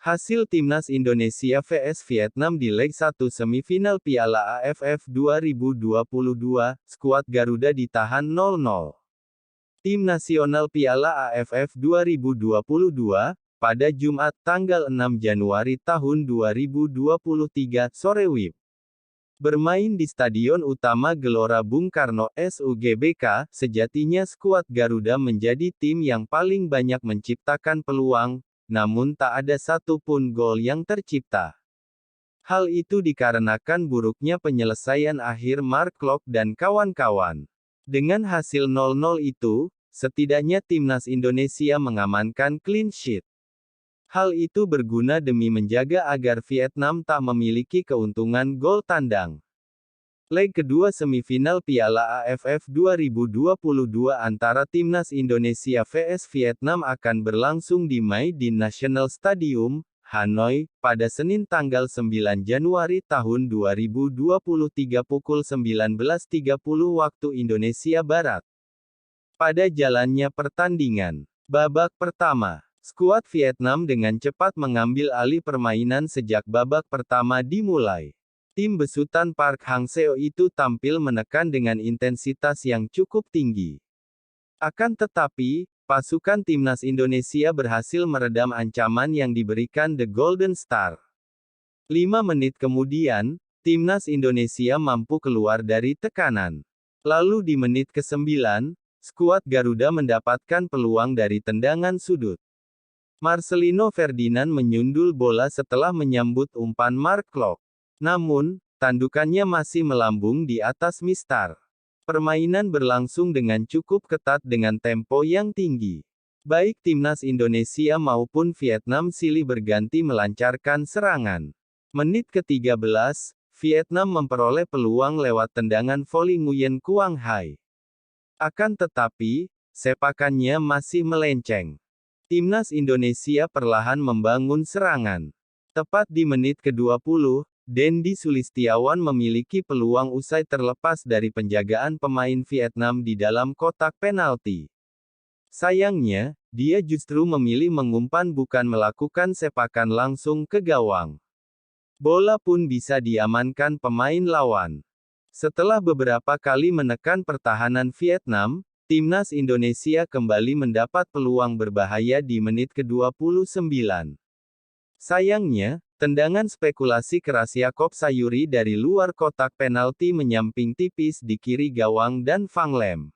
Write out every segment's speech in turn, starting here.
Hasil Timnas Indonesia vs Vietnam di leg 1 semifinal Piala AFF 2022, skuad Garuda ditahan 0-0. Tim nasional Piala AFF 2022, pada Jumat, tanggal 6 Januari tahun 2023, sore WIB. Bermain di Stadion Utama Gelora Bung Karno, SUGBK, sejatinya skuad Garuda menjadi tim yang paling banyak menciptakan peluang, namun tak ada satupun gol yang tercipta. Hal itu dikarenakan buruknya penyelesaian akhir Mark Klok dan kawan-kawan. Dengan hasil 0-0 itu, setidaknya Timnas Indonesia mengamankan clean sheet. Hal itu berguna demi menjaga agar Vietnam tak memiliki keuntungan gol tandang. Leg kedua semifinal Piala AFF 2022 antara Timnas Indonesia vs Vietnam akan berlangsung di Mai Dinh National Stadium, Hanoi, pada Senin tanggal 9 Januari tahun 2023 pukul 19.30 waktu Indonesia Barat. Pada jalannya pertandingan, babak pertama, skuad Vietnam dengan cepat mengambil alih permainan sejak babak pertama dimulai. Tim besutan Park Hang-seo itu tampil menekan dengan intensitas yang cukup tinggi. Akan tetapi, pasukan Timnas Indonesia berhasil meredam ancaman yang diberikan The Golden Star. 5 menit kemudian, Timnas Indonesia mampu keluar dari tekanan. Lalu di menit ke-9, skuad Garuda mendapatkan peluang dari tendangan sudut. Marcelino Ferdinand menyundul bola setelah menyambut umpan Mark Klok. Namun, tandukannya masih melambung di atas mistar. Permainan berlangsung dengan cukup ketat dengan tempo yang tinggi. Baik Timnas Indonesia maupun Vietnam silih berganti melancarkan serangan. Menit ke-13, Vietnam memperoleh peluang lewat tendangan voli Nguyen Quang Hai. Akan tetapi, sepakannya masih melenceng. Timnas Indonesia perlahan membangun serangan. Tepat di menit ke-20, Dendi Sulistiawan memiliki peluang usai terlepas dari penjagaan pemain Vietnam di dalam kotak penalti. Sayangnya, dia justru memilih mengumpan bukan melakukan sepakan langsung ke gawang. Bola pun bisa diamankan pemain lawan. Setelah beberapa kali menekan pertahanan Vietnam, Timnas Indonesia kembali mendapat peluang berbahaya di menit ke-29. Sayangnya, tendangan spekulasi keras Yakob Sayuri dari luar kotak penalti menyamping tipis di kiri gawang dan Phang Lem.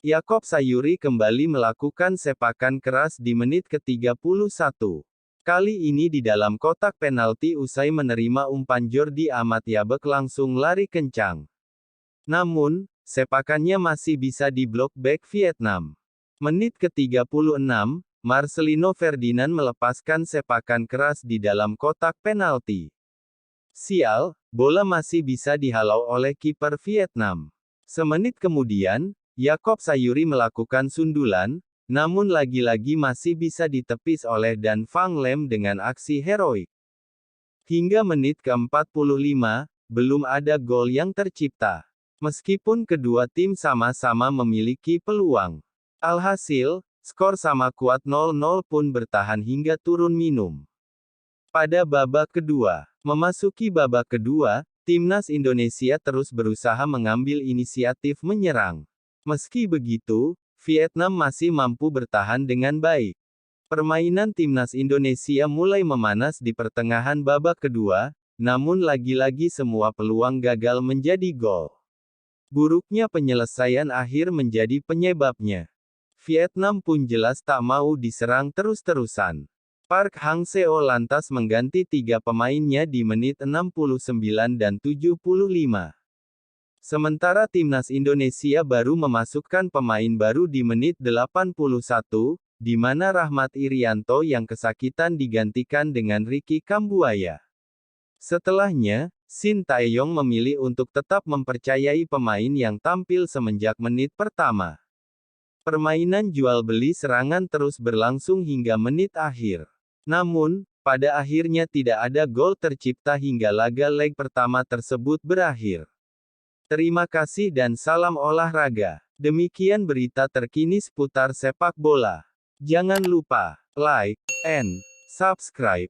Yakob Sayuri kembali melakukan sepakan keras di menit ke-31. Kali ini di dalam kotak penalti usai menerima umpan Jordi Amat Yabek langsung lari kencang. Namun, sepakannya masih bisa diblok bek Vietnam. Menit ke-36, Marcelino Ferdinand melepaskan sepakan keras di dalam kotak penalti. Sial, bola masih bisa dihalau oleh kiper Vietnam. Semenit kemudian, Yakob Sayuri melakukan sundulan, namun lagi-lagi masih bisa ditepis oleh Dan Phang Lem dengan aksi heroik. Hingga menit ke-45, belum ada gol yang tercipta. Meskipun kedua tim sama-sama memiliki peluang. Alhasil, skor sama kuat 0-0 pun bertahan hingga turun minum. Pada babak kedua, memasuki babak kedua, Timnas Indonesia terus berusaha mengambil inisiatif menyerang. Meski begitu, Vietnam masih mampu bertahan dengan baik. Permainan Timnas Indonesia mulai memanas di pertengahan babak kedua, namun lagi-lagi semua peluang gagal menjadi gol. Buruknya penyelesaian akhir menjadi penyebabnya. Vietnam pun jelas tak mau diserang terus-terusan. Park Hang-seo lantas mengganti 3 pemainnya di menit 69 dan 75. Sementara Timnas Indonesia baru memasukkan pemain baru di menit 81, di mana Rahmat Irianto yang kesakitan digantikan dengan Ricky Kambuaya. Setelahnya, Shin Tae-yong memilih untuk tetap mempercayai pemain yang tampil semenjak menit pertama. Permainan jual-beli serangan terus berlangsung hingga menit akhir. Namun, pada akhirnya tidak ada gol tercipta hingga laga leg pertama tersebut berakhir. Terima kasih dan salam olahraga. Demikian berita terkini seputar sepak bola. Jangan lupa like and subscribe.